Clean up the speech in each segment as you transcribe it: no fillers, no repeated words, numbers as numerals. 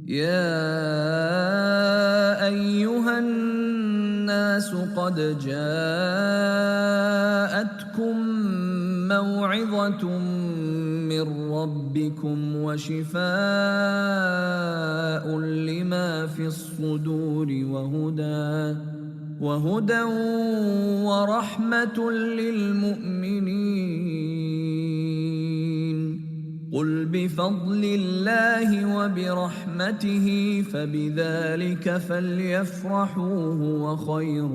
يا أيها الناس قد جاءتكم موعظة من ربكم وشفاء لما في الصدور وهدى ورحمة للمؤمنين قل بفضل الله وبرحمته فبذلك فليفرحوا هو خير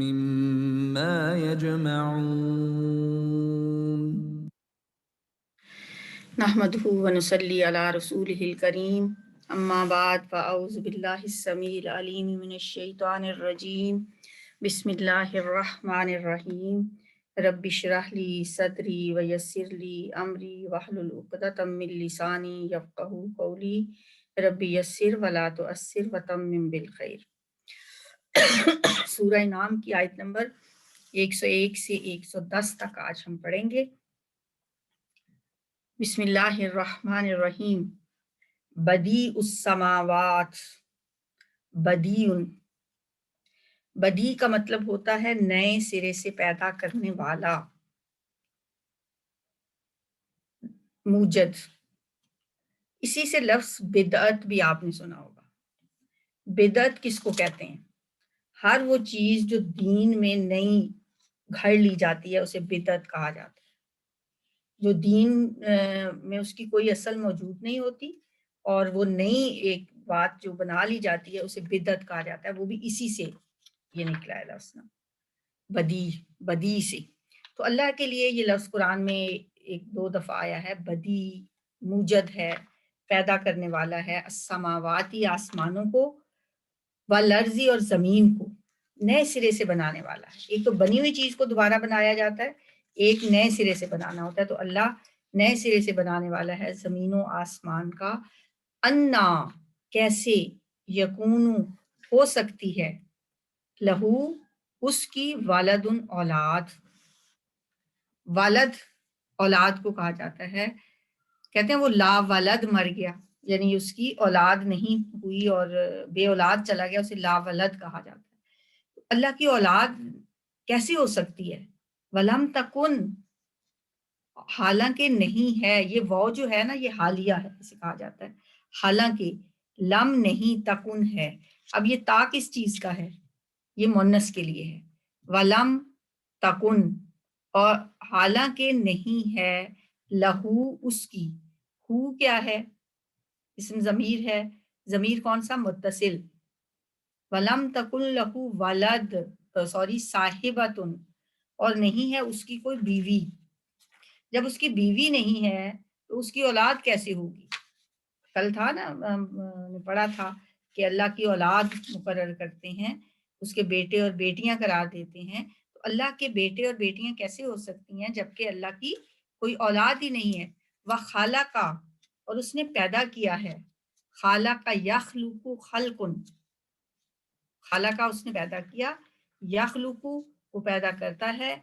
مما يجمعون. نحمده ونصلي على رسوله الكريم اما بعد فاعوذ بالله السميع العليم من الشيطان الرجيم بسم الله الرحمن الرحيم رب اشرح لي صدري ويسر لي امري واحلل عقدة من لساني يفقهوا قولي رب يسر ولا تعسر وتمم بالخير. سورہ انعام کی آیت نمبر 101 سے 110 تک آج ہم پڑھیں گے. بسم اللہ الرحمن الرحیم. بدیع السماوات. بدیع کا مطلب ہوتا ہے نئے سرے سے پیدا کرنے والا، موجد. اسی سے لفظ بدعت بھی آپ نے سنا ہوگا. بدعت کس کو کہتے ہیں؟ ہر وہ چیز جو دین میں نئی گھڑ لی جاتی ہے اسے بدعت کہا جاتا ہے. جو دین میں اس کی کوئی اصل موجود نہیں ہوتی اور وہ نئی ایک بات جو بنا لی جاتی ہے اسے بدعت کہا جاتا ہے. وہ بھی اسی سے یہ نکلا ہے لفظ نا، بدیع سے. تو اللہ کے لیے یہ لفظ قرآن میں 1-2 دفعہ آیا ہے. بدیع موجد ہے، پیدا کرنے والا ہے. السماواتی آسمانوں کو، والارضی اور زمین کو نئے سرے سے بنانے والا ہے. ایک تو بنی ہوئی چیز کو دوبارہ بنایا جاتا ہے، ایک نئے سرے سے بنانا ہوتا ہے. تو اللہ نئے سرے سے بنانے والا ہے زمین و آسمان کا. انا کیسے، یکون ہو سکتی ہے، لہو اس کی، والد اولاد. والد اولاد کو کہا جاتا ہے. کہتے ہیں وہ لا ولد مر گیا، یعنی اس کی اولاد نہیں ہوئی اور بے اولاد چلا گیا، اسے لا ولد کہا جاتا ہے. اللہ کی اولاد کیسی ہو سکتی ہے؟ ولم تکن، حالانکہ نہیں ہے. یہ وہ جو ہے نا، یہ حالیہ ہے، اسے کہا جاتا ہے حالانکہ. لم نہیں، تکن ہے. اب یہ تا کس چیز کا ہے؟ یہ مونس کے لیے ہے. ولم تکن، اور حالانکہ نہیں ہے، لہو اس کی. ہو کیا ہے؟ اسم ضمیر ہے. ضمیر کون سا؟ متصل. ولم تکن لہو ولد، صاحبتن، اور نہیں ہے اس کی کوئی بیوی. جب اس کی بیوی نہیں ہے تو اس کی اولاد کیسے ہوگی؟ کل تھا نا، پڑھا تھا کہ اللہ کی اولاد مقرر کرتے ہیں، اس کے بیٹے اور بیٹیاں قرار دیتے ہیں. تو اللہ کے بیٹے اور بیٹیاں کیسے ہو سکتی ہیں جبکہ اللہ کی کوئی اولاد ہی نہیں ہے؟ وَخَلَقَ، اور اس نے پیدا کیا ہے. خَلَقَ یخلق خلقن، خلق اس نے پیدا کیا، یخلق وہ پیدا کرتا ہے،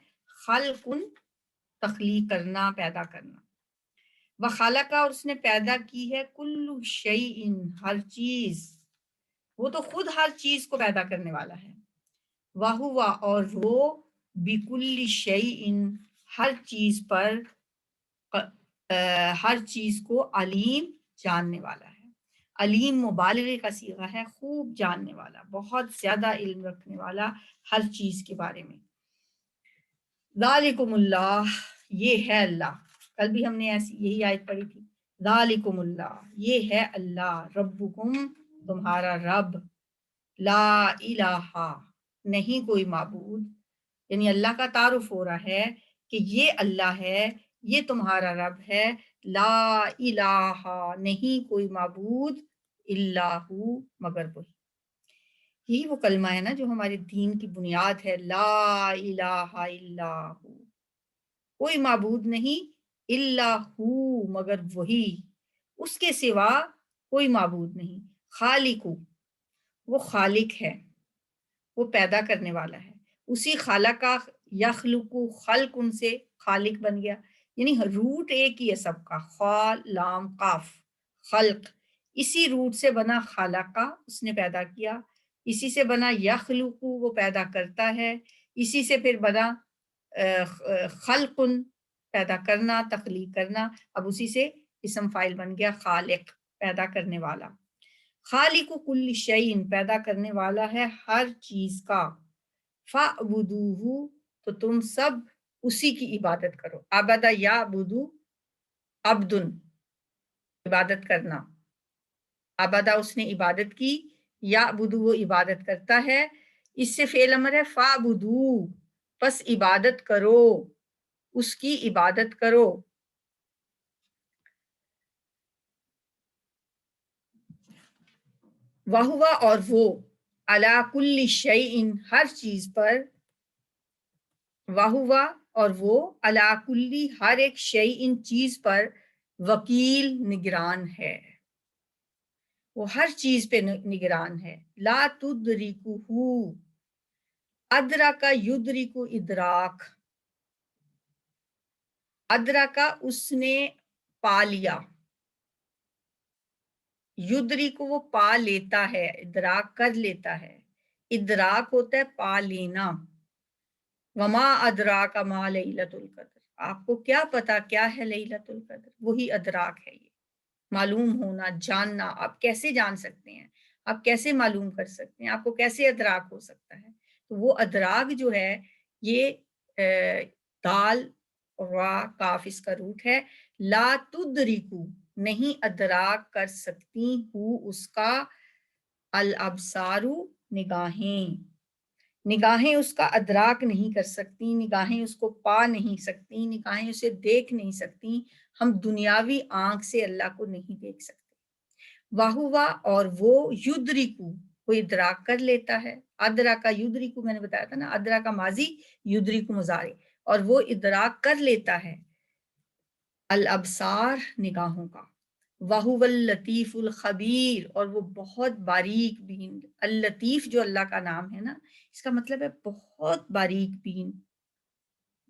خلقن تخلیق کرنا، پیدا کرنا. وَخَلَقَ، اور اس نے پیدا کی ہے، کل شیء ہر چیز. وہ تو خود ہر چیز کو پیدا کرنے والا ہے. وَهُوَ، اور وہ، بِكُلِّ شَيْءٍ ہر چیز پر، ہر چیز کو علیم جاننے والا ہے. علیم مبالغے کا صیغہ ہے، خوب جاننے والا، بہت زیادہ علم رکھنے والا ہر چیز کے بارے میں. ذالکم اللہ، یہ ہے اللہ. کل بھی ہم نے ایسی یہی آیت پڑھی تھی. ذالکم اللہ، یہ ہے اللہ. ربکم، تمہارا رب. لا الہ، نہیں کوئی معبود. یعنی اللہ کا تعارف ہو رہا ہے کہ یہ اللہ ہے، یہ تمہارا رب ہے. لا الہ، نہیں کوئی معبود، الا ہو، مگر وہی. یہی وہ کلمہ ہے نا جو ہمارے دین کی بنیاد ہے. لا الہ الا ہو، کوئی معبود نہیں، الا ہو، مگر وہی، اس کے سوا کوئی معبود نہیں. خالق، وہ خالق ہے، وہ پیدا کرنے والا ہے. اسی خالق کا یخلق خلق، ان سے خالق بن گیا. یعنی روٹ ایک ہی ہے سب کا، خا لام قاف، خلق. اسی روٹ سے بنا خالقہ، اس نے پیدا کیا، اسی سے بنا یخلق، وہ پیدا کرتا ہے، اسی سے پھر بنا خلق، پیدا کرنا، تخلیق کرنا، اب اسی سے اسم فاعل بن گیا خالق، پیدا کرنے والا۔ خالق کل شیء، پیدا کرنے والا ہے ہر چیز کا۔ فاعبدوہ، تو تم سب اسی کی عبادت کرو۔ عبد یعبدو، عبدن، عبادت کرنا، عبدہ اس نے عبادت کی، یعبدو وہ عبادت کرتا ہے، اس سے فعل امر ہے فاعبدو، پس عبادت کرو، اس کی عبادت کرو۔ وَهُوَ، اور وہ، عَلَى كُلِّ شَيْءٍ، ہر چیز پر، وَهُوَ، اور وہ، عَلَى كُلِّ، ہر ایک شَيْءٍ چیز پر، وکیل، نگران ہے، وہ ہر چیز پہ نگران ہے۔ لا تدرکہ، ادرک یدرک ادراک، ادرک اس نے پا لیا، یدرک وہ پا لیتا ہے، ادراک کر لیتا ہے، ادراک ہوتا ہے پا لینا۔ وما ادراک ما لیلۃ القدر، آپ کو کیا پتا کیا ہے لیلۃ القدر، وہی ادراک ہے، یہ معلوم ہونا، جاننا۔ آپ کیسے جان سکتے ہیں، آپ کیسے معلوم کر سکتے ہیں، آپ کو کیسے ادراک ہو سکتا ہے؟ تو وہ ادراک جو ہے یہ دال را کاف اس کا روٹ ہے، لا تدرکو، نہیں ادراک کر سکتی ہوں اس کا، الابصارو، نگاہیں، نگاہیں اس کا ادراک نہیں کر سکتی، نگاہیں اس کو پا نہیں سکتی، نگاہیں اسے دیکھ نہیں سکتی، ہم دنیاوی آنکھ سے اللہ کو نہیں دیکھ سکتے۔ واہوا، اور وہ، یدرکو، وہ ادراک کر لیتا ہے، ادراکا یدرکو، میں نے بتایا تھا نا، ادراکا ماضی، یدرکو مضارع، اور وہ ادراک کر لیتا ہے الابصار، نگاہوں کا۔ وَهُوَ اللطیف الخبیر، اور وہ بہت باریک بین، اللطیف جو اللہ کا نام ہے نا، اس کا مطلب ہے بہت باریک بین،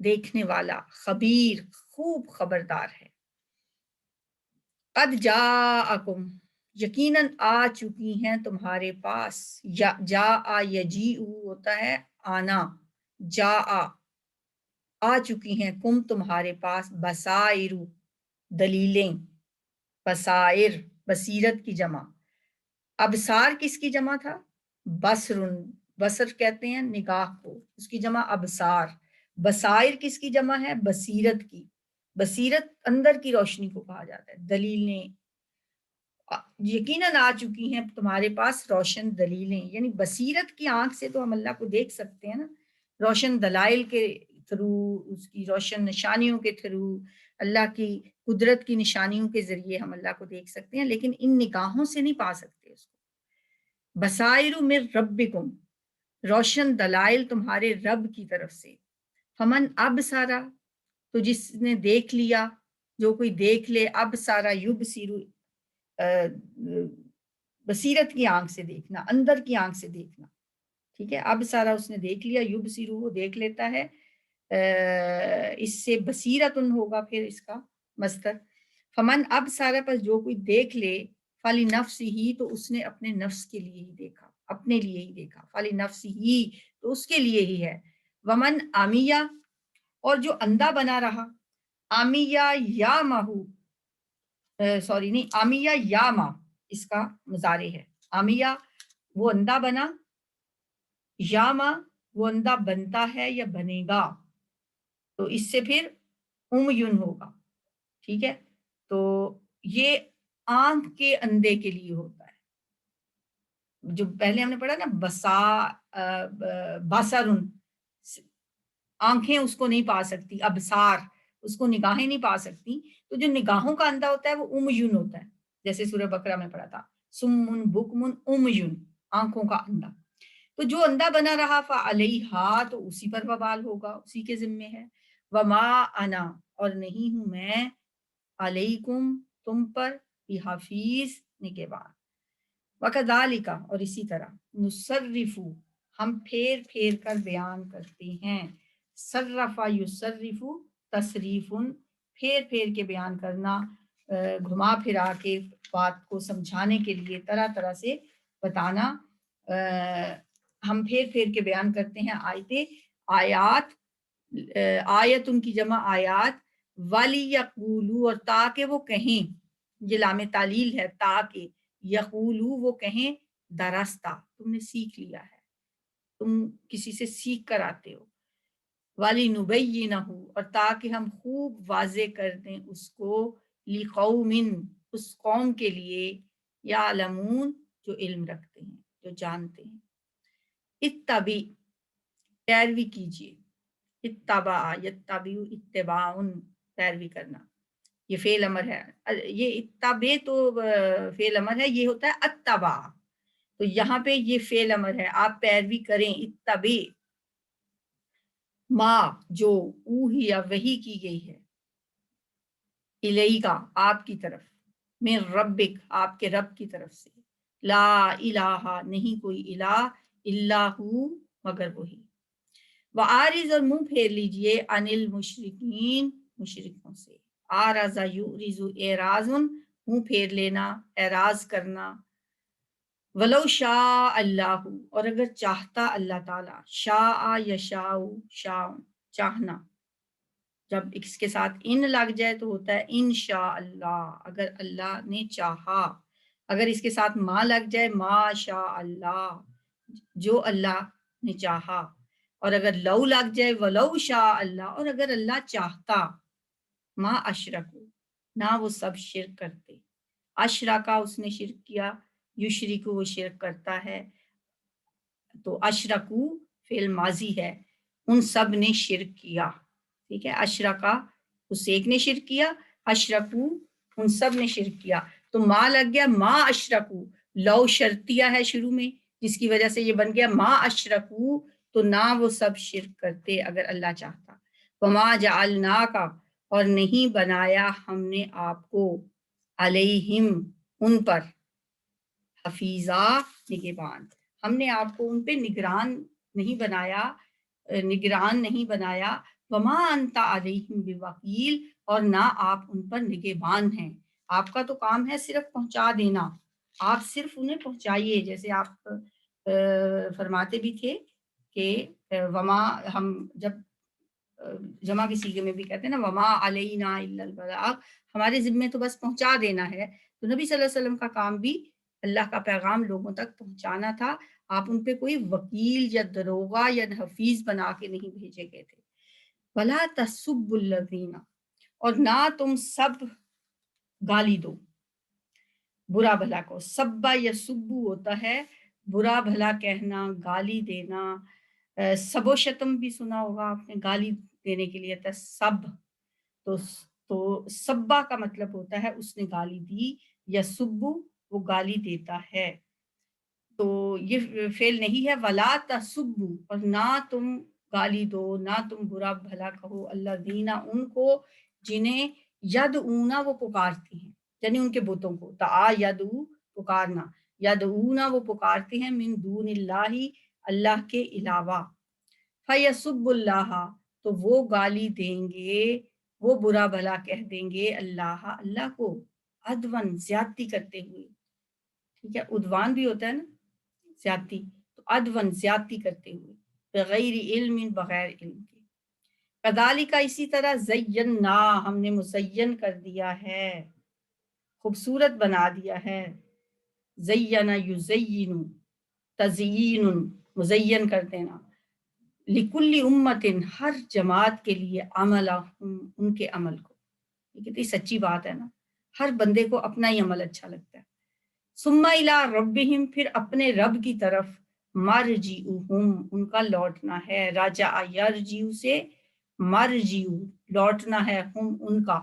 دیکھنے والا، خبیر، خوب خبردار ہے۔ قد جاءکم، یقیناً آ چکی ہیں تمہارے پاس، جاء یجیء ہوتا ہے آنا، جاء آ چکی ہیں، کم تمہارے پاس، بصائر، دلیلیں، بصائر، بصیرت کی جمع، ابصار کس کی جمع تھا؟ بصر، بصر کہتے ہیں نگاہ کو، اس کی جمع ابصار۔ بصائر کس کی جمع ہے؟ بصیرت کی، بصیرت اندر کی روشنی کو کہا جاتا ہے، دلیلیں، یقیناً آ چکی ہیں تمہارے پاس روشن دلیلیں، یعنی بصیرت کی آنکھ سے تو ہم اللہ کو دیکھ سکتے ہیں نا، روشن دلائل کے تھرو، اس کی روشن نشانیوں کے تھرو، اللہ کی قدرت کی نشانیوں کے ذریعے ہم اللہ کو دیکھ سکتے ہیں، لیکن ان نگاہوں سے نہیں پا سکتے اس کو۔ بصائر من ربکم، روشن دلائل تمہارے رب کی طرف سے۔ فمن ابصر، تو جس نے دیکھ لیا، جو کوئی دیکھ لے، ابصر یبصر، بصیرت کی آنکھ سے دیکھنا، اندر کی آنکھ سے دیکھنا، ٹھیک ہے، اب سارا اس نے دیکھ لیا، یبصر وہ دیکھ لیتا ہے، اس سے بصیرتن ہوگا پھر اس کا مصدر۔ فمن اب سارا پر جو کوئی دیکھ لے، فلی نفس ہی، تو اس نے اپنے نفس کے لیے ہی دیکھا، اپنے لیے ہی دیکھا، فلی نفس ہی، تو اس کے لیے ہی ہے۔ ومن عمیہ، اور جو اندھا بنا رہا، عمیہ یا ماہو، سوری نہیں، عمیہ یا ما، اس کا مضارع ہے، عمیہ وہ اندھا بنا، یا ما وہ اندھا بنتا ہے یا بنے گا، تو اس سے پھر امیون ہوگا، ٹھیک ہے، تو یہ آنکھ کے اندھے کے لیے ہوتا ہے، جو پہلے ہم نے پڑھا نا بصرن، آنکھیں اس کو نہیں پا سکتی، ابصار اس کو نگاہیں نہیں پا سکتی، تو جو نگاہوں کا اندھا ہوتا ہے وہ امیون ہوتا ہے، جیسے سورہ بقرہ میں پڑھا تھا، سمن بکمن امیون، آنکھوں کا اندھا۔ تو جو اندھا بنا رہا فعلیہا، تو اسی پر وبال ہوگا، اسی کے ذمے ہے۔ وما انا، اور نہیں ہوں میں، علیکم تم پر، بحفیظ نگہبان۔ وکذالک، اور اسی طرح، نصرف ہم پھیر پھیر کر بیان کرتے ہیں، صرف یصرف تصریف، پھیر پھیر کے بیان کرنا، گھما پھرا کے بات کو سمجھانے کے لیے طرح طرح سے بتانا. ہم پھیر کے بیان کرتے ہیں آیتیں. آیات، آیت ان کی جمع آیات. ولی یقولو، اور تاکہ وہ کہیں، یہ لام تعلیل ہے، تاکہ یقولو وہ کہیں، درستہ تم نے سیکھ لیا ہے، تم کسی سے سیکھ کر آتے ہو. والی نبینہ، اور تاکہ ہم خوب واضح کر دیں اس کو، لقوم اس قوم کے لیے، یعلمون جو علم رکھتے ہیں، جو جانتے ہیں. اتبع پیروی کیجیے، اتبع یتبع اتباعن پیروی کرنا، یہ فعل امر ہے. یہ اتبع تو فعل امر ہے، یہ ہوتا ہے اتبع، تو یہاں پہ یہ فعل امر ہے، آپ پیروی کریں. اتبع ما جو اوحی وحی کی گئی ہے، الیکا آپ کی طرف، من ربک آپ کے رب کی طرف سے، لا الہ نہیں کوئی الہ الا ہو مگر وہی. وَآرِض اور منہ پھیر لیجئے، عن المشرکین مشرکوں سے. آرز یعرض اعراض، منہ پھیر لینا، اعراض کرنا. ولو شاء اللہ، اور اگر چاہتا اللہ تعالی، شاء یشاء شاء چاہنا، جب اس کے ساتھ ان لگ جائے تو ہوتا ہے انشاء اللہ، اگر اللہ نے چاہا. اگر اس کے ساتھ ما لگ جائے، ما شاء اللہ جو اللہ نے چاہا. اور اگر لو لگ جائے، ولو شاء اللہ، اور اگر اللہ چاہتا. ما اشرکو نہ وہ سب شرک کرتے. اشرکا اس نے شرک کیا، یشرکو وہ شرک کرتا ہے. تو اشرکو فعل ماضی ہے، ان سب نے شرک کیا. ٹھیک ہے، اشرکا اس ایک نے شرک کیا، اشرکو ان سب نے شرک کیا. تو ما لگ گیا، ما اشرکو، لو شرطیہ ہے شروع میں، جس کی وجہ سے یہ بن گیا ما اشرکو، تو نہ وہ سب شرک کرتے اگر اللہ چاہتا. وما جعلناک، اور نہیں بنایا ہم نے آپ کو، علیہم ان پر، حفیظہ نگہبان، ہم نے آپ کو ان پہ نگران نہیں بنایا، نگران نہیں بنایا. وما انت علیہم بوکیل، اور نہ آپ ان پر نگہبان ہیں. آپ کا تو کام ہے صرف پہنچا دینا، آپ صرف انہیں پہنچائیے. جیسے آپ فرماتے بھی تھے کہ وما، ہم جب جمع کے صیغے میں بھی کہتے ہیں نا، وما علینا الا البلاغ، ہمارے ذمے تو بس پہنچا دینا ہے. تو نبی صلی اللہ علیہ وسلم کا کام بھی اللہ کا پیغام لوگوں تک پہنچانا تھا. آپ ان پہ کوئی وکیل یا دروغہ یا حفیظ بنا کے نہیں بھیجے گئے تھے. ولا تسبوا الذین، اور نہ تم سب گالی دو برا بھلا کو. سبا یا سبو ہوتا ہے برا بھلا کہنا، گالی دینا. سب و شتم بھی سنا ہوگا آپ نے، گالی دینے کے لیے تھا سب. تو سبا کا مطلب ہوتا ہے اس نے گالی دی، یا سبو وہ گالی دیتا ہے. تو یہ فعل نہیں ہے. ولا تسبو، اور نہ تم گالی دو، نہ تم برا بھلا کہو، الذین ان کو، جنہیں یدعونا وہ پکارتی ہیں، یعنی ان کے بتوں کو. یدعو پکارنا، یدعونا وہ پکارتے ہیں، من دون اللہ اللہ کے علاوہ. فیسب اللہ، تو وہ گالی دیں گے، وہ برا بھلا کہہ دیں گے اللہ، اللہ کو، عدوان زیادتی کرتے ہوئے. ٹھیک ہے، عدوان بھی ہوتا ہے نا زیادتی، تو عدوان زیادتی کرتے ہوئے، بغیر علم بغیر علم کے. کذالک اسی طرح، زینا ہم نے مزین کر دیا ہے، خوبصورت بنا دیا ہے. زینا یزین، تزیین مزین کر دینا. لکل امت ہر جماعت کے لیے، عملہم ان کے عمل کو. یہ کتنی سچی بات ہے نا، ہر بندے کو اپنا ہی عمل اچھا لگتا ہے. ثم الی ربہم پھر اپنے رب کی طرف، مرجعہم ان کا لوٹنا ہے. راجع یرجع سے مرجع لوٹنا ہے، ہم ان کا.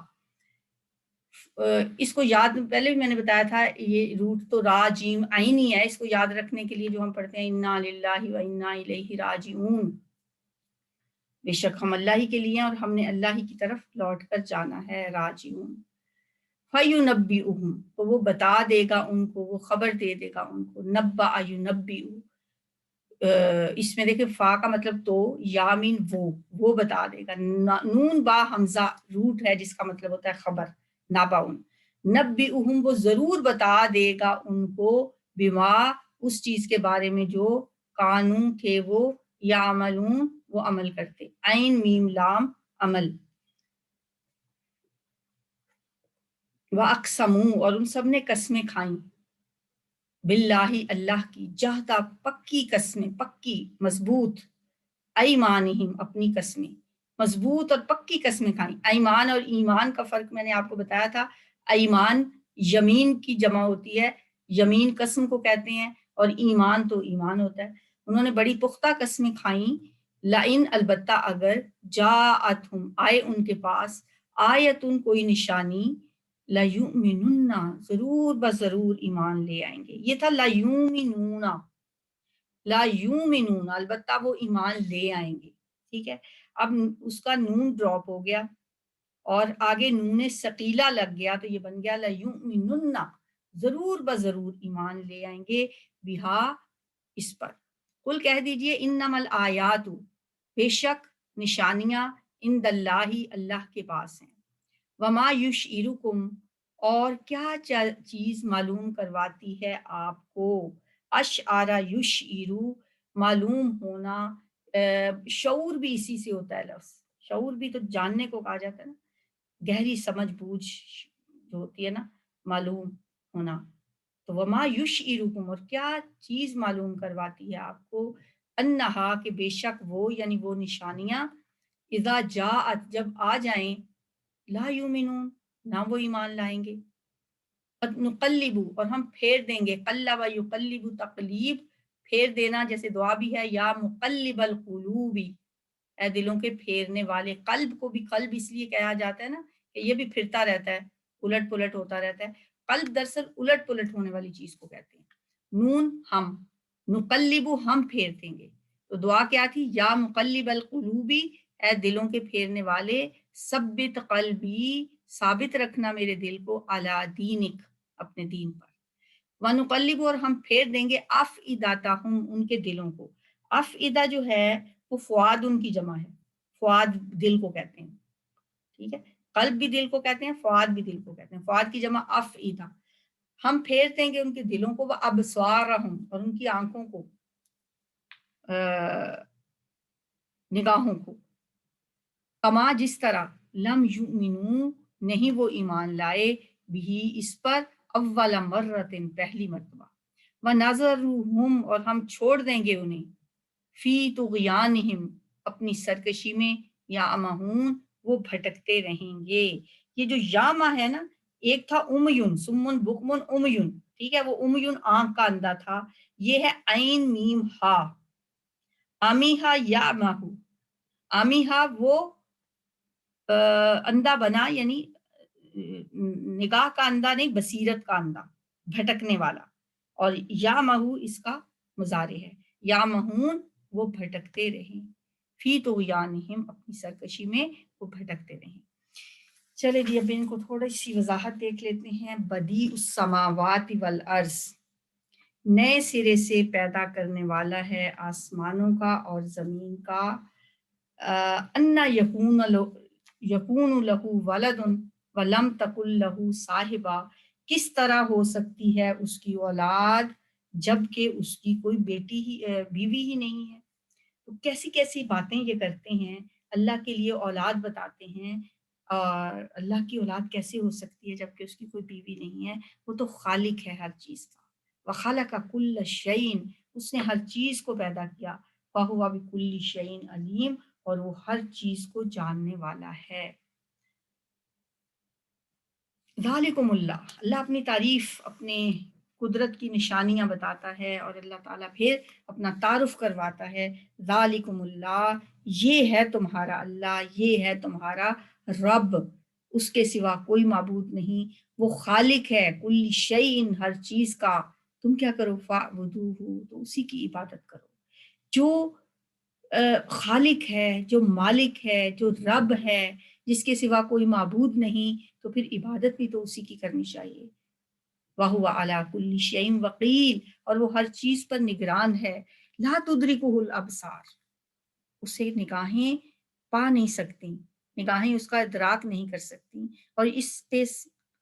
اس کو یاد پہلے بھی میں نے بتایا تھا، یہ روٹ تو را جیم عین ہی ہے. اس کو یاد رکھنے کے لیے جو ہم پڑھتے ہیں انا للہ و انا الیہ راجعون، بے شک ہم اللہ ہی کے لیے ہیں اور ہم نے اللہ ہی کی طرف لوٹ کر جانا ہے. راجعون. فَيُنَبِّئُهُم تو وہ بتا دے گا ان کو، وہ خبر دے دے گا ان کو. نبّأ یُنَبِّئُ، اس میں دیکھیں فا کا مطلب تو، یا مین وہ بتا دے گا. نون با حمزہ روٹ ہے جس کا مطلب ہوتا ہے خبر. نابعون، نبئہم وہ ضرور بتا دے گا ان کو، بما اس چیز کے بارے میں جو کانوں تھے وہ یعملون وہ عمل کرتے، عین میم لام عمل، وَأَقْسَمُوا اور ان سب نے قسمیں کھائیں، باللہ اللہ کی، جہدا پکی قسمیں، پکی مضبوط، ایمانہم اپنی قسمیں، مضبوط اور پکی قسمیں کھائیں۔ ایمان اور ایمان کا فرق میں نے آپ کو بتایا تھا، ایمان یمین کی جمع ہوتی ہے، یمین قسم کو کہتے ہیں، اور ایمان تو ایمان ہوتا ہے۔ انہوں نے بڑی پختہ قسمیں کھائیں، لئن البتہ اگر، جاءتہم آئے ان کے پاس، آیتن کوئی نشانی، لَيُؤْمِنُنَّ ضرور بضرور ایمان لے آئیں گے۔ یہ تھا لَيُؤْمِنُونَ، لَيُؤْمِنُونَ البتہ وہ ایمان لے آئیں گے، ٹھیک ہے۔ اب اس کا نون ڈراپ ہو گیا اور آگے نون ثقیلہ لگ گیا تو یہ بن گیا لَيُؤْمِنُنَّ ضرور بضرور ایمان لے آئیں گے، بہا اس پر۔ قل کہہ دیجئے انما الآیات بے شک نشانیاں، عند اللہ اللہ کے پاس ہیں، وما یشعرکم اور کیا چیز معلوم کرواتی ہے آپ کو، اشعر یشعر معلوم ہونا، شعور بھی اسی سے ہوتا ہے لفظ، شعور بھی تو جاننے کو کہا جاتا ہے نا، گہری سمجھ بوجھ جو ہوتی ہے نا، معلوم ہونا، تو وما یشعرکم اور کیا چیز معلوم کرواتی ہے آپ کو، انہا کہ بے شک وہ یعنی وہ نشانیاں، اذا جاءت جب آ جائیں، لا یؤمنون نہ وہ ایمان لائیں گے، نقلب اور ہم پھیر دیں گے، قلب یقلب تقلیب پھیر دینا، جیسے دعا بھی ہے یا مقلب القلوب اے دلوں کے پھیرنے والے، قلب کو بھی قلب اس لیے کہا جاتا ہے نا کہ یہ بھی پھرتا رہتا ہے، الٹ پلٹ ہوتا رہتا ہے، قلب دراصل الٹ پلٹ ہونے والی چیز کو کہتے ہیں۔ نون ہم، نقلب ہم پھیر دیں گے، تو دعا کیا تھی، یا مقلب القلوبی اے دلوں کے پھیرنے والے، ثبت قلبی ثابت رکھنا میرے دل کو، علی دینک اپنے دین پر، وَنُقَلِّبُ اور ہم پھیر دیں گے، افئداتہم ان کے دلوں کو، افئدہ جو ہے وہ فؤاد ان کی جمع ہے، فؤاد دل کو کہتے ہیں، ٹھیک ہے، قلب بھی دل کو کہتے ہیں، فؤاد بھی دل کو کہتے ہیں، فؤاد کی جمع افئدہ، ہم پھیر دیں گے ان کے دلوں کو، وَأَبْصَارَهُم اور ان کی آنکھوں کو، نگاہوں کو، کما جس طرح، لم یؤمنو نہیں وہ ایمان لائے، بھی اس پر، اول مرتن پہلی مرتبہ، وَنَذَرُهُمْ اور ہم چھوڑ دیں گے انہیں، فی طغیانہم اپنی سرکشی میں، یعمہون وہ بھٹکتے رہیں گے۔ یہ جو یامہ ہے نا، ایک تھا امیون، سمن بکمن امیون، ٹھیک ہے، وہ امیون آنکھ کا اندھا تھا، یہ ہے عین میم ہا، امیہا یعمہو، امیہا وہ اندھا بنا، یعنی نگاہ کا اندھا نہیں، بصیرت کا اندھا، بھٹکنے والا، اور یا مہو اس کا مضارع ہے، یا مہون وہ بھٹکتے رہیں، فی طغیانہم اپنی سرکشی میں وہ بھٹکتے رہیں۔ چلے جی اب ان کو تھوڑی سی وضاحت دیکھ لیتے ہیں۔ بدیع السماوات والارض نئے سرے سے پیدا کرنے والا ہے آسمانوں کا اور زمین کا، انا یکون لہ ولد ولم تکن لہ صاحبہ کس طرح ہو سکتی ہے اس کی اولاد جبکہ اس کی کوئی بیوی ہی نہیں ہے۔ تو کیسی کیسی باتیں یہ کرتے ہیں، اللہ کے لیے اولاد بتاتے ہیں، اور اللہ کی اولاد کیسے ہو سکتی ہے جبکہ اس کی کوئی بیوی نہیں ہے، وہ تو خالق ہے ہر چیز کا، وخلق کل شیء اس نے ہر چیز کو پیدا کیا، فہو بکل شیء علیم اور وہ ہر چیز کو جاننے والا ہے۔ ذالکم اللہ، اللہ اپنی تعریف، اپنے قدرت کی نشانیاں بتاتا ہے، اور اللہ تعالیٰ پھر اپنا تعارف کرواتا ہے، ذالکم اللہ یہ ہے تمہارا اللہ، یہ ہے تمہارا رب، اس کے سوا کوئی معبود نہیں، وہ خالق ہے کل شیء ہر چیز کا، تم کیا کرو، فاعبدوہ تو اسی کی عبادت کرو۔ جو خالق ہے، جو مالک ہے، جو رب ہے، جس کے سوا کوئی معبود نہیں، تو پھر عبادت بھی تو اسی کی کرنی چاہیے۔ وَهُوَ عَلَى كُلِّ شَيْءٍ وَقِيلٌ اور وہ ہر چیز پر نگران ہے، لا تدرکہ الابصار اسے نگاہیں پا نہیں سکتی، نگاہیں اس کا ادراک نہیں کر سکتی، اور اس پہ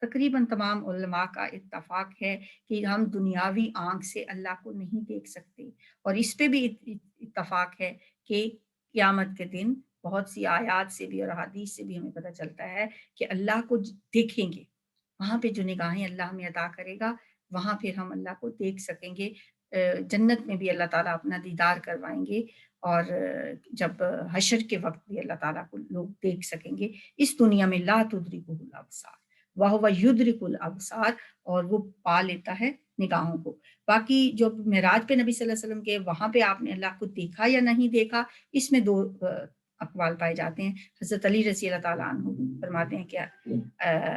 تقریباً تمام علماء کا اتفاق ہے کہ ہم دنیاوی آنکھ سے اللہ کو نہیں دیکھ سکتے، اور اس پہ بھی اتفاق ہے کہ قیامت کے دن بہت سی آیات سے بھی اور احادیث سے بھی ہمیں پتہ چلتا ہے کہ اللہ کو دیکھیں گے، وہاں پہ جو نگاہیں اللہ ہمیں عطا کرے گا وہاں پھر ہم اللہ کو دیکھ سکیں گے۔ جنت میں بھی اللہ تعالیٰ اپنا دیدار کروائیں گے، اور جب حشر کے وقت بھی اللہ تعالیٰ کو لوگ دیکھ سکیں گے۔ اس دنیا میں لا تدرکہ الابصار وہو یدرک الابصار، اور وہ پا لیتا ہے نگاہوں کو۔ باقی جو معراج پہ نبی صلی اللہ علیہ وسلم کے وہاں پہ آپ نے اللہ کو دیکھا یا نہیں دیکھا، اس میں دو اقوال پائے جاتے ہیں۔ حضرت علی رضی اللہ تعالیٰ عنہ فرماتے ہیں کہ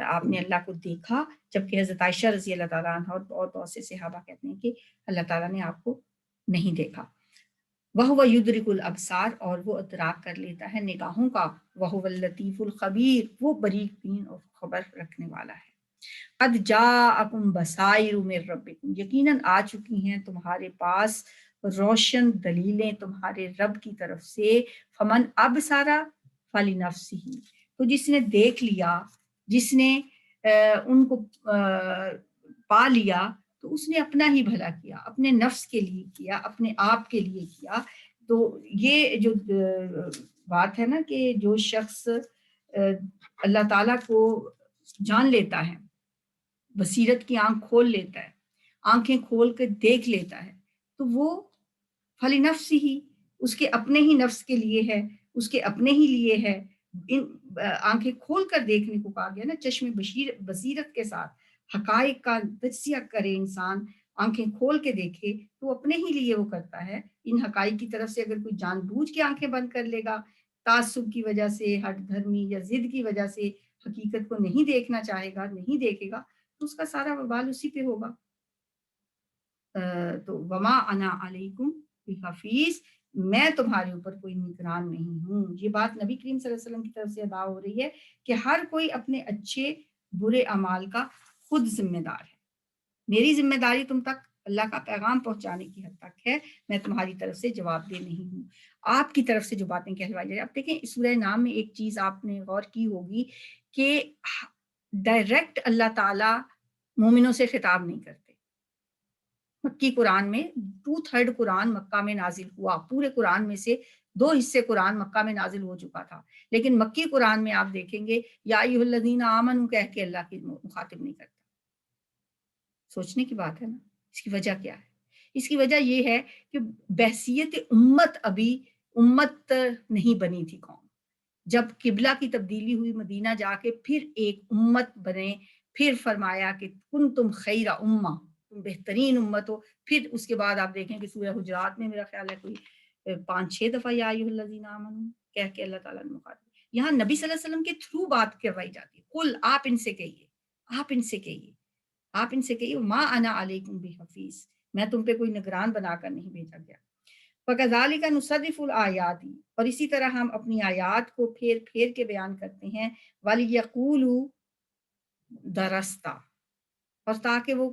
آپ نے اللہ کو دیکھا، جبکہ حضرت عائشہ رضی اللہ تعالیٰ عنہ اور بہت سے صحابہ کہتے ہیں کہ اللہ تعالیٰ نے آپ کو نہیں دیکھا۔ وَهُوَ يُدْرِكُ الْأَبْصَارَ، اور وہ ادراک کر لیتا ہے نگاہوں کا۔ وَهُوَ اللَّطِيفُ الْخَبِيرُ، وہ باریک بین اور خبر رکھنے والا ہے۔ قَدْ جَاءَكُمْ بَصَائِرُ مِن رَبِّكُمْ، یقیناً آ چکی ہیں تمہارے پاس روشن دلیلیں تمہارے رب کی طرف سے۔ فَمَنْ أَبْصَرَ فَلِنَفْسِهِ، تو جس نے دیکھ لیا، جس نے ان کو پا لیا، تو اس نے اپنا ہی بھلا کیا، اپنے نفس کے لیے کیا، اپنے آپ کے لیے کیا۔ تو یہ جو بات ہے نا کہ جو شخص اللہ تعالیٰ کو جان لیتا ہے، بصیرت کی آنکھ کھول لیتا ہے، آنکھیں کھول کے دیکھ لیتا ہے، تو وہ فلنفس ہی، اس کے اپنے ہی نفس کے لیے ہے، اس کے اپنے ہی لیے ہے۔ ان آنکھیں کھول کر دیکھنے کو کہا گیا نا، چشم بصیرت کے ساتھ حقائق کا تجزیہ کرے انسان، آنکھیں کھول کے دیکھے، تو اپنے ہی لیے وہ کرتا ہے۔ ان حقائق کی طرف سے اگر کوئی جان بوجھ کے آنکھیں بند کر لے گا، تعصب کی وجہ سے، ہٹ دھرمی یا ضد کی وجہ سے حقیقت کو نہیں دیکھنا چاہے گا، نہیں دیکھے گا، تو اس کا سارا وبال اسی پہ ہوگا۔ تو وما انا علیکم بحفیظ، میں تمہارے اوپر کوئی نگران نہیں ہوں۔ یہ بات نبی کریم صلی اللہ علیہ وسلم کی طرف سے ادا ہو رہی ہے کہ ہر کوئی اپنے اچھے برے اعمال کا خود ذمہ دار ہے۔ میری ذمہ داری تم تک اللہ کا پیغام پہنچانے کی حد تک ہے، میں تمہاری طرف سے جواب دہ نہیں ہوں۔ آپ کی طرف سے جو باتیں کہلوائی جا رہی ہیں، اب دیکھیں سورہ نام میں ایک چیز آپ نے غور کی ہوگی کہ ڈائریکٹ اللہ تعالیٰ مومنوں سے خطاب نہیں کرتے۔ مکی قرآن میں 2/3 قرآن مکہ میں نازل ہوا، پورے قرآن میں سے 2 حصے قرآن مکہ میں نازل ہو چکا تھا، لیکن مکی قرآن میں آپ دیکھیں گے یا ایھا الذین آمنوا کہہ کے اللہ کی مخاطب نہیں کرتا۔ سوچنے کی بات ہے نا، اس کی وجہ کیا ہے؟ اس کی وجہ یہ ہے کہ بحثیت امت ابھی امت نہیں بنی تھی قوم۔ جب قبلہ کی تبدیلی ہوئی، مدینہ جا کے پھر ایک امت بنے، پھر فرمایا کہ کنتم خیر امہ، تم بہترین امت ہو۔ پھر اس کے بعد آپ دیکھیں کہ سورہ حجرات میں میرا خیال ہے کوئی 5-6 دفعہ یا ایھا الذین آمنوا کہہ کے اللہ تعالیٰ نے مخاطب، یہاں نبی صلی اللہ علیہ وسلم کے تھرو بات کروائی جاتی ہے۔ قل، آپ ان سے کہیے، آپ ان سے کہیے، آپ ان سے کہیے ما انا علیکم بحفیظ، میں تم پہ کوئی نگران بنا کر نہیں بھیجا گیا۔ وَكَذَلِكَ نُصَرِّفُ الْآيَاتِ، اور اسی طرح ہم اپنی آیات کو پھیر پھیر کے بیان کرتے ہیں۔ وَلِيَقُولُوا دَرَسْتَ، اور تاکہ وہ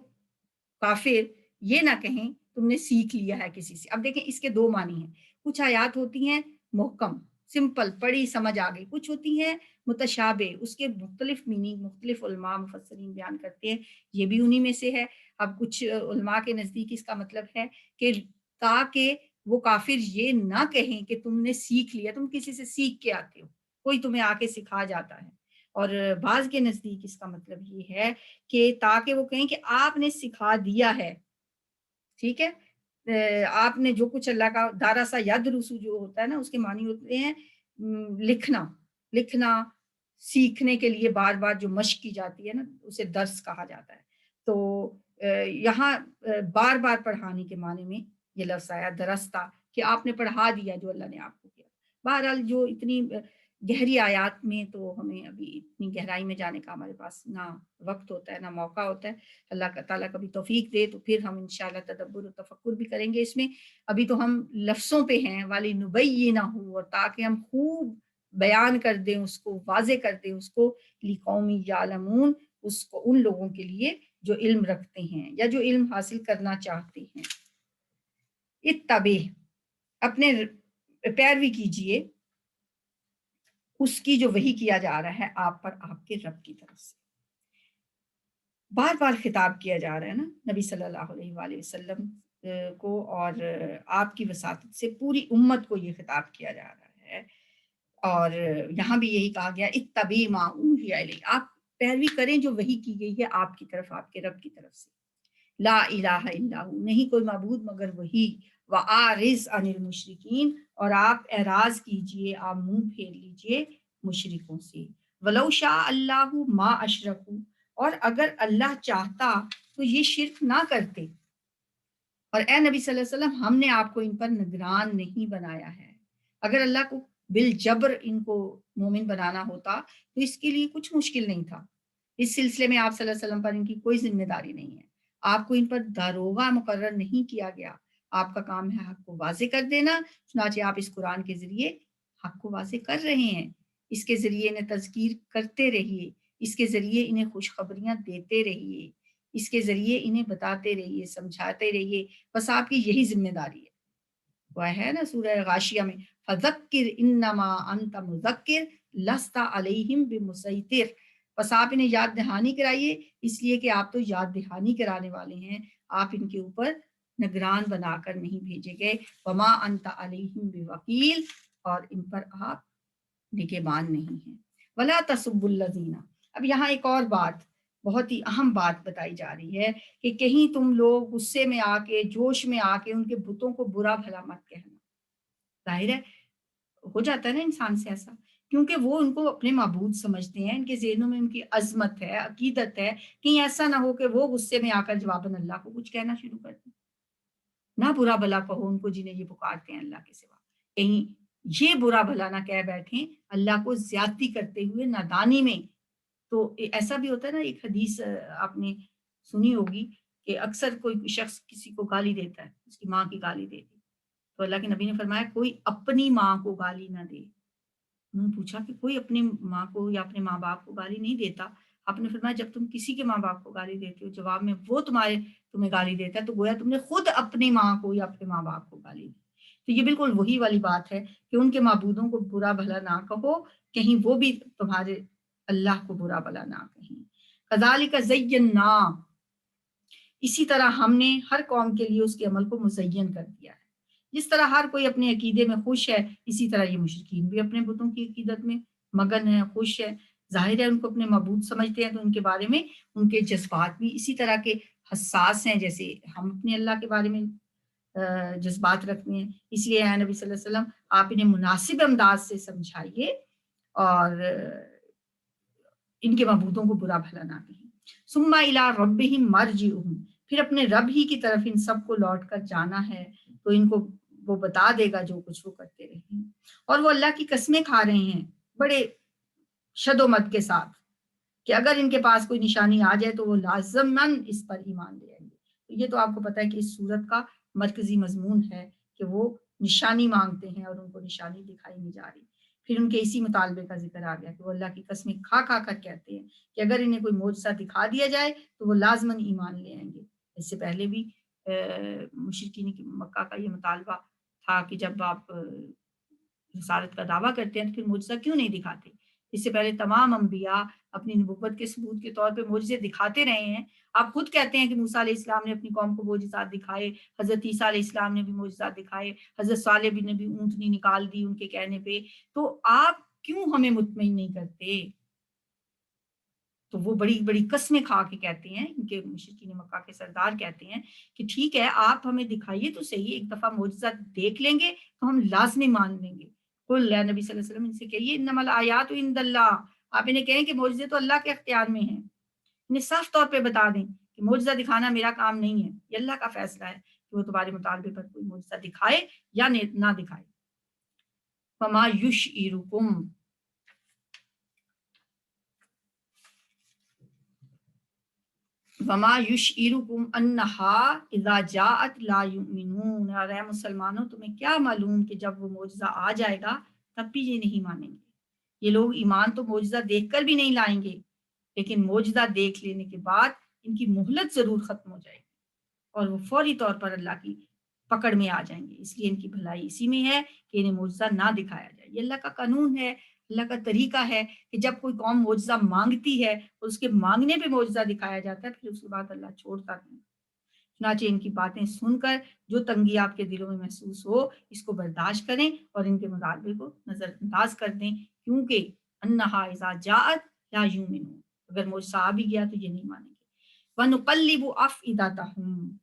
کافر یہ نہ کہیں تم نے سیکھ لیا ہے کسی سے۔ اب دیکھیں اس کے 2 معنی ہیں، کچھ آیات ہوتی ہیں محکم، سمپل، پڑھی سمجھ آ گئی، کچھ ہوتی ہیں متشابہ، اس کے مختلف میننگ مختلف علماء مفسرین بیان کرتے ہیں، یہ بھی انہی میں سے ہے۔ اب کچھ علماء کے نزدیک اس کا مطلب ہے کہ تاکہ وہ کافر یہ نہ کہیں کہ تم نے سیکھ لیا، تم کسی سے سیکھ کے آتے ہو، کوئی تمہیں آ کے سکھا جاتا ہے۔ اور بعض کے نزدیک اس کا مطلب یہ ہے کہ تاکہ وہ کہیں کہ آپ نے سکھا دیا ہے، ٹھیک ہے، آپ نے جو کچھ اللہ کا دارسا یدرسو جو ہوتا ہے نا، اس کے معنی ہوتے ہیں لکھنا، لکھنا سیکھنے کے لیے بار بار جو مشق کی جاتی ہے نا، اسے درس کہا جاتا ہے۔ تو یہاں بار بار پڑھانے کے معنی میں یہ لفظ آیا درستہ، کہ آپ نے پڑھا دیا جو اللہ نے آپ کو کیا۔ بہرحال جو اتنی گہری آیات میں تو ہمیں ابھی اتنی گہرائی میں جانے کا ہمارے پاس نہ وقت ہوتا ہے نہ موقع ہوتا ہے۔ اللہ تعالیٰ کبھی توفیق دے تو پھر ہم انشاءاللہ تدبر و تفکر بھی کریں گے اس میں۔ ابھی تو ہم لفظوں پہ ہیں، وَلِنُبَيِّنَهُ، اور تاکہ ہم خوب بیان کر دیں اس کو، واضح کر دیں اس کو، لِقَوْمٍ يَعْلَمُونَ، اس کو ان لوگوں کے لیے جو علم رکھتے ہیں یا جو علم حاصل کرنا چاہتے ہیں۔ اتبع، اپنے پیروی کیجئے اس کی جو وحی کیا جا رہا ہے آپ پر آپ کے رب کی طرف سے۔ بار بار خطاب کیا جا رہا ہے نا نبی صلی اللہ علیہ وآلہ وسلم کو، اور آپ کی وساطت سے پوری امت کو یہ خطاب کیا جا رہا ہے۔ اور یہاں بھی یہی کہا گیا اتبعوا ما اوحی الیک، آپ پیروی کریں جو وحی کی گئی ہے آپ کی طرف، آپ کے رب کی طرف سے۔ لا الہ الا ہو، نہیں کوئی معبود مگر وہی، وَأَعْرِضْ عَنِ الْمُشْرِكِينَ، اور آپ اعراض کیجئے، آپ منہ پھیر لیجئے مشرکوں سے۔ وَلَوْ شَاءَ اللَّهُ مَا أَشْرَكُوا، اور اگر اللہ چاہتا تو یہ شرک نہ کرتے۔ اور اے نبی صلی اللہ علیہ وسلم، ہم نے آپ کو ان پر نگران نہیں بنایا ہے۔ اگر اللہ کو بالجبر ان کو مومن بنانا ہوتا تو اس کے لیے کچھ مشکل نہیں تھا۔ اس سلسلے میں آپ صلی اللہ علیہ وسلم پر ان کی کوئی ذمہ داری نہیں ہے۔ آپ کو ان پر داروغہ مقرر نہیں کیا گیا، آپ کا کام ہے حق کو واضح کر دینا، چنانچہ آپ اس قرآن کے ذریعے حق کو واضح کر رہے ہیں۔ اس کے ذریعے انہیں تذکیر کرتے رہیے، اس کے ذریعے انہیں خوشخبریاں دیتے رہیے، اس کے ذریعے انہیں بتاتے رہیے، سمجھاتے رہیے۔ بس آپ کی یہی ذمہ داری ہے۔ وہ ہے نا سورہ غاشیہ میں، فذکر انما انت مذکر لست علیہم بمسیطر، بس آپ انہیں یاد دہانی کرائیے، اس لیے کہ آپ تو یاد دہانی کرانے والے ہیں، آپ ان کے اوپر نگران بنا کر نہیں بھیجے گئے۔ وما انت علیہم بوکیل، اور ان پر آپ نگہبان نہیں ہیں۔ ولا تسبوا الذین، اب یہاں ایک اور بات، بہت ہی اہم بات بتائی جا رہی ہے کہ کہیں تم لوگ غصے میں آ کے، جوش میں آ کے ان کے بتوں کو برا بھلا مت کہنا۔ ظاہر ہے ہو جاتا ہے نا انسان سے ایسا، کیونکہ وہ ان کو اپنے معبود سمجھتے ہیں، ان کے ذہنوں میں ان کی عظمت ہے، عقیدت ہے، کہیں ایسا نہ ہو کہ وہ غصے میں آ کر جواباً اللہ کو کچھ کہنا شروع کر دیں۔ نہ برا بھلا کہو ان کو جنہیں یہ پکارتے ہیں اللہ کے سوا، کہیں یہ برا بھلا نہ کہہ بیٹھیں اللہ کو زیادتی کرتے ہوئے نادانی میں۔ تو ایسا بھی ہوتا ہے نا، ایک حدیث آپ نے سنی ہوگی کہ اکثر کوئی شخص کسی کو گالی دیتا ہے، اس کی ماں کی گالی دیتی، تو اللہ کے نبی نے فرمایا کوئی اپنی ماں کو گالی نہ دے۔ انہوں نے پوچھا کہ کوئی اپنی ماں کو یا اپنے ماں باپ کو گالی نہیں دیتا؟ آپ نے فرمایا جب تم کسی کے ماں باپ کو گالی دیتے ہو، جواب میں وہ تمہیں گالی دیتا ہے، تو گویا تم نے خود اپنی ماں کو یا اپنے ماں باپ کو گالی دی۔ تو یہ بالکل وہی والی بات ہے کہ ان کے معبودوں کو برا بھلا نہ کہو، کہیں وہ بھی تمہارے اللہ کو برا بھلا نہ کہیں۔ کذالک زینا، اسی طرح ہم نے ہر قوم کے لیے اس کے عمل کو مزین کر دیا ہے۔ جس طرح ہر کوئی اپنے عقیدے میں خوش ہے، اسی طرح یہ مشرکین بھی اپنے بتوں کی عقیدت میں مگن ہیں، خوش ہے۔ ظاہر ہے ان کو اپنے معبود سمجھتے ہیں، تو ان کے بارے میں ان کے جذبات بھی اسی طرح کے حساس ہیں جیسے ہم اپنے اللہ کے بارے میں جذبات رکھتے ہیں۔ اس لیے اے نبی صلی اللہ علیہ وسلم آپ انہیں مناسب انداز سے سمجھائیے اور ان کے معبودوں کو برا بھلا نہ کہیں۔ ثم الی ربہم مرجعہم، پھر اپنے رب ہی کی طرف ان سب کو لوٹ کر جانا ہے، تو ان کو وہ بتا دے گا جو کچھ وہ کرتے رہے ہیں۔ اور وہ اللہ کی قسمیں کھا رہے ہیں بڑے شد و مد کے ساتھ کہ اگر ان کے پاس کوئی نشانی آ جائے تو وہ لازماً اس پر ایمان لے آئیں گے۔ تو یہ تو آپ کو پتہ ہے کہ اس صورت کا مرکزی مضمون ہے کہ وہ نشانی مانگتے ہیں اور ان کو نشانی دکھائی نہیں جا رہی۔ پھر ان کے اسی مطالبے کا ذکر آ گیا کہ وہ اللہ کی قسمیں کھا کھا کر کہتے ہیں کہ اگر انہیں کوئی معجزہ دکھا دیا جائے تو وہ لازماً ایمان لے آئیں گے۔ اس سے پہلے بھی مشرکین مکہ کا یہ مطالبہ تھا کہ جب آپ رسالت کا دعویٰ کرتے ہیں تو پھر معجزہ کیوں نہیں دکھاتے؟ اس سے پہلے تمام انبیاء اپنی نبوت کے ثبوت کے طور پہ معجزے دکھاتے رہے ہیں۔ آپ خود کہتے ہیں کہ موسیٰ علیہ السلام نے اپنی قوم کو معجزات دکھائے، حضرت عیسیٰ علیہ السلام نے بھی معجزات دکھائے، حضرت صالح نے بھی اونٹنی نکال دی ان کے کہنے پہ، تو آپ کیوں ہمیں مطمئن نہیں کرتے؟ تو وہ بڑی بڑی قسمیں کھا کے کہتے ہیں، ان کے مشرکین مکہ کے سردار کہتے ہیں کہ ٹھیک ہے آپ ہمیں دکھائیے تو صحیح، ایک دفعہ معجزہ دیکھ لیں گے تو ہم لازمی مان لیں گے۔ قل اے نبی صلی اللہ علیہ وسلم ان سے کہیے انما الآیات عند اللہ، آپ انہیں کہیں کہ معجزے تو اللہ کے اختیار میں ہیں۔ انہیں صاف طور پہ بتا دیں کہ معجزہ دکھانا میرا کام نہیں ہے، یہ اللہ کا فیصلہ ہے کہ وہ تمہارے مطالبے پر کوئی معجزہ دکھائے یا نہ دکھائے۔ فما یشعرکم، وما یشعرکم انہا اذا جاءت لا یؤمنون، اور اے مسلمانوں تمہیں کیا معلوم کہ جب وہ معجزہ آ جائے گا تب بھی یہ نہیں مانیں گے۔ یہ لوگ ایمان تو معجزہ دیکھ کر بھی نہیں لائیں گے، لیکن معجزہ دیکھ لینے کے بعد ان کی مہلت ضرور ختم ہو جائے گی اور وہ فوری طور پر اللہ کی پکڑ میں آ جائیں گے۔ اس لیے ان کی بھلائی اسی میں ہے کہ انہیں معجزہ نہ دکھایا جائے، یہ اللہ کا قانون ہے۔ اللہ کا طریقہ ہے کہ جب کوئی قوم معجزہ مانگتی ہے اور اس کے مانگنے پہ معجزہ دکھایا جاتا ہے، پھر اس کے بعد اللہ چھوڑتا نہیں۔ چنانچہ ان کی باتیں سن کر جو تنگی آپ کے دلوں میں محسوس ہو، اس کو برداشت کریں اور ان کے مطالبے کو نظر انداز کر دیں، کیونکہ انہا اذا جاءت لا یؤمنون، اگر معجزہ آ بھی گیا تو یہ نہیں مانیں گے۔ وَنُقَلِّبُ أَفْئِدَتَهُمْ،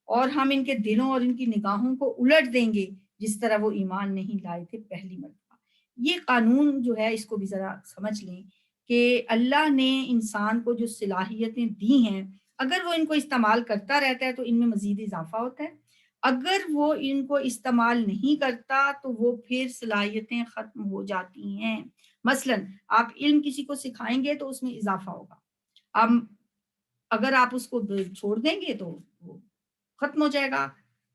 اور ہم ان کے دلوں اور ان کی نگاہوں کو الٹ دیں گے جس طرح وہ ایمان نہیں لائے تھے پہلی مرتبہ۔ یہ قانون جو ہے اس کو بھی ذرا سمجھ لیں کہ اللہ نے انسان کو جو صلاحیتیں دی ہیں، اگر وہ ان کو استعمال کرتا رہتا ہے تو ان میں مزید اضافہ ہوتا ہے، اگر وہ ان کو استعمال نہیں کرتا تو وہ پھر صلاحیتیں ختم ہو جاتی ہیں۔ مثلا آپ علم کسی کو سکھائیں گے تو اس میں اضافہ ہوگا، اب اگر آپ اس کو چھوڑ دیں گے تو وہ ختم ہو جائے گا،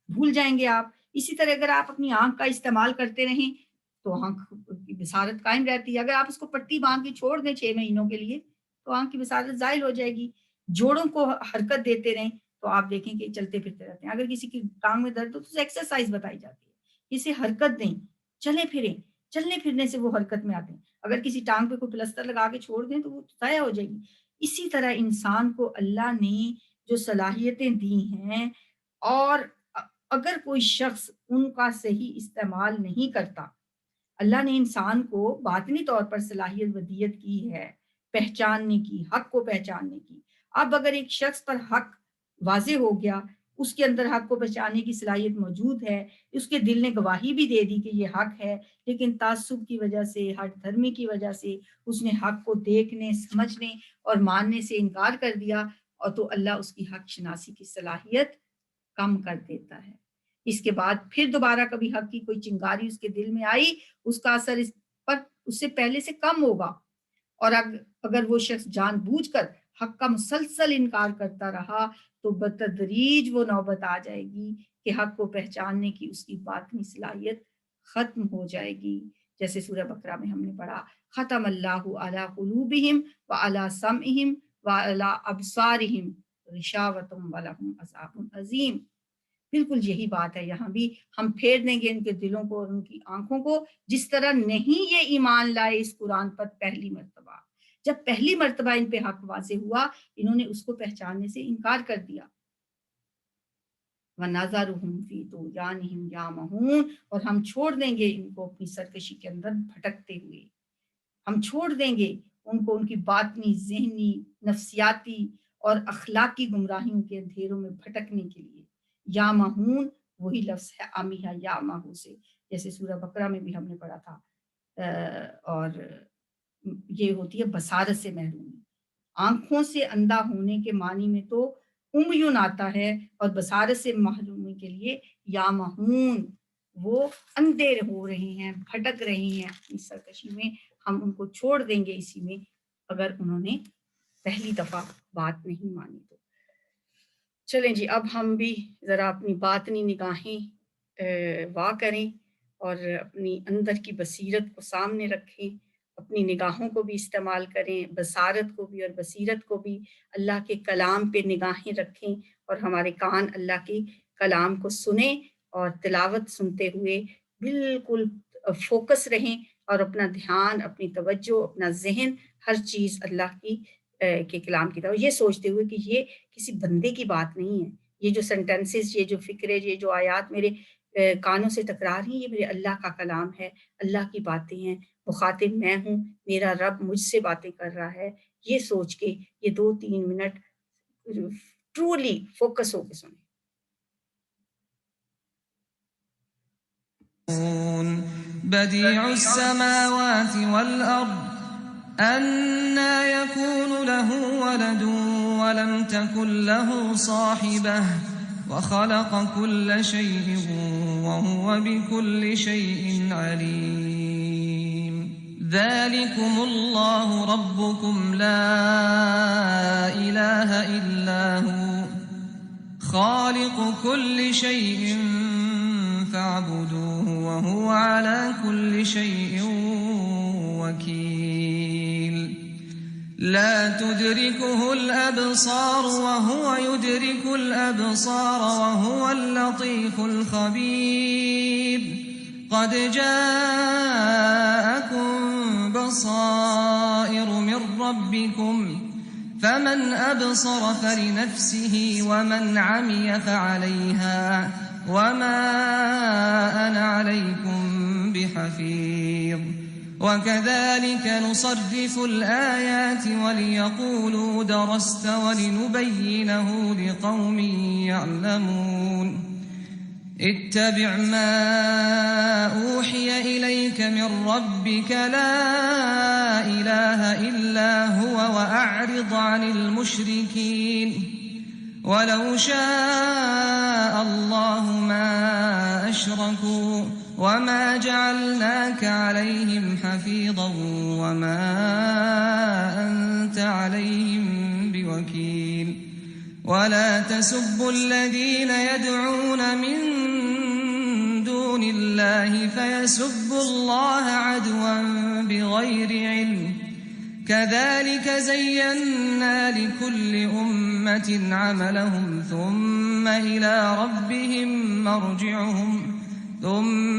بھول جائیں گے آپ۔ اسی طرح اگر آپ اپنی آنکھ کا استعمال کرتے رہیں تو آنکھ کی بصارت قائم رہتی ہے، اگر آپ اس کو پٹی باندھ کے چھوڑ دیں 6 مہینوں کے لیے تو آنکھ کی بصارت زائل ہو جائے گی۔ جوڑوں کو حرکت دیتے رہیں تو آپ دیکھیں کہ چلتے پھرتے رہتے ہیں۔ اگر کسی کی ٹانگ میں درد ہو تو اسے ایکسرسائز بتائی جاتی ہے، اسے حرکت دیں، چلیں پھریں، چلنے پھرنے سے وہ حرکت میں آتے ہیں۔ اگر کسی ٹانگ پہ کوئی پلستر لگا کے چھوڑ دیں تو وہ ضائع ہو جائے گی۔ اسی طرح انسان کو اللہ نے جو صلاحیتیں دی ہیں، اور اگر کوئی شخص ان کا صحیح استعمال نہیں کرتا، اللہ نے انسان کو باطنی طور پر صلاحیت ودیت کی ہے پہچاننے کی، حق کو پہچاننے کی۔ اب اگر ایک شخص پر حق واضح ہو گیا، اس کے اندر حق کو پہچاننے کی صلاحیت موجود ہے، اس کے دل نے گواہی بھی دے دی کہ یہ حق ہے، لیکن تعصب کی وجہ سے، ہٹ دھرمی کی وجہ سے اس نے حق کو دیکھنے، سمجھنے اور ماننے سے انکار کر دیا، اور تو اللہ اس کی حق شناسی کی صلاحیت کم کر دیتا ہے۔ اس کے بعد پھر دوبارہ کبھی حق کی کوئی چنگاری اس کے دل میں آئی، اس کا اثر اس پر اس سے پہلے سے کم ہوگا، اور اگر وہ شخص جان بوجھ کر حق کا مسلسل انکار کرتا رہا تو بتدریج وہ نوبت آ جائے گی کہ حق کو پہچاننے کی اس کی باطنی صلاحیت ختم ہو جائے گی، جیسے سورہ بقرہ میں ہم نے پڑھا، ختم اللہ علی قلوبہم وعلی سمعہم وعلی ابصارہم غشاوۃ ولہم عذاب عظیم۔ بالکل یہی بات ہے، یہاں بھی ہم پھیر دیں گے ان کے دلوں کو اور ان کی آنکھوں کو، جس طرح نہیں یہ ایمان لائے اس قرآن پر پہلی مرتبہ۔ جب پہلی مرتبہ ان پہ حق واضح ہوا، انہوں نے اس کو پہچاننے سے انکار کر دیا۔ وَنَذَرُهُمْ فِي طُغْيَانِهِمْ يَعْمَهُونَ، اور ہم چھوڑ دیں گے ان کو اپنی سرکشی کے اندر بھٹکتے ہوئے، ہم چھوڑ دیں گے ان کو ان کی باطنی، ذہنی، نفسیاتی اور اخلاقی گمراہیوں کے اندھیروں میں بھٹکنے کے لیے۔ یا مہون وہی لفظ ہے آمیہ یا مہو سے، جیسے سورہ بقرہ میں بھی ہم نے پڑھا تھا، اور یہ ہوتی ہے بصارت سے محرومی۔ آنکھوں سے اندھا ہونے کے معنی میں تو امیون آتا ہے، اور بصارت سے محرومی کے لیے یا مہون، وہ اندھے ہو رہے ہیں، بھٹک رہے ہیں اپنی سرکشی میں، ہم ان کو چھوڑ دیں گے اسی میں اگر انہوں نے پہلی دفعہ بات نہیں مانی تو۔ چلیں جی، اب ہم بھی ذرا اپنی باطنی نگاہیں وا کریں اور اپنی اندر کی بصیرت کو سامنے رکھیں، اپنی نگاہوں کو بھی استعمال کریں، بصارت کو بھی اور بصیرت کو بھی، اللہ کے کلام پہ نگاہیں رکھیں، اور ہمارے کان اللہ کے کلام کو سنیں اور تلاوت سنتے ہوئے بالکل فوکس رہیں، اور اپنا دھیان، اپنی توجہ، اپنا ذہن، ہر چیز اللہ کی کے کلام کی طرف، یہ سوچتے ہوئے کہ یہ کسی بندے کی بات نہیں ہے، یہ جو سینٹنسز، یہ جو فکرے، یہ جو آیات میرے کانوں سے ٹکرا رہی ہیں، یہ میرے اللہ کا کلام ہے، اللہ کی باتیں ہیں، مخاطب میں ہوں، میرا رب مجھ سے باتیں کر رہا ہے، یہ سوچ کے یہ 2-3 منٹ ٹرولی فوکس ہو کے سنیں۔ بديع السماوات والأرض أنى يكون له ولد ولم تكن له صاحبة وخلق كل شيء وهو بكل شيء عليم ذلكم الله ربكم لا إله إلا هو خالق كل شيء فاعبدوه وهو على كل شيء وكيل لا تدركه الأبصار وهو يدرك الأبصار وهو اللطيف الخبير قد جاءكم بصائر من ربكم فمن أبصر فلنفسه ومن عمي فعليها وما أنا عليكم بحفيظ وكذلك نصرف الآيات وليقولوا درست ولنبينه لقوم يعلمون اتبع ما أوحي إليك من ربك لا إله إلا هو وأعرض عن المشركين ولو شاء الله ما أشركوا وما جعلناك عليهم حفيظا وما أنت عليهم بوكيل ولا تسبوا الذين يدعون من دون الله فيسبوا الله عدوا بغير علم كذلك زينا لكل أمة عملهم ثم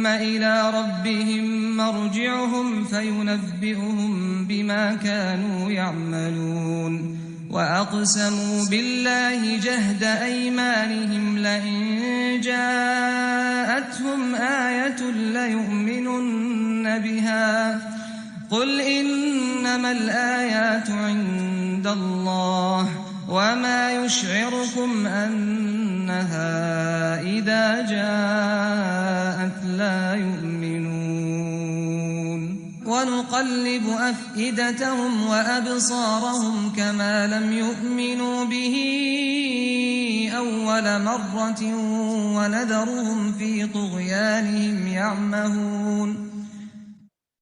إلى ربهم مرجعهم فينبئهم بما كانوا يعملون وأقسموا بالله جهد أيمانهم لئن جاءتهم آية ليؤمنن بها قل إنما الآيات عند الله وما يشعركم أنها إذا جاءت لا يؤمنون ونقلب أفئدتهم وأبصارهم كما لم يؤمنوا به أول مرة ونذرهم في طغيانهم يعمهون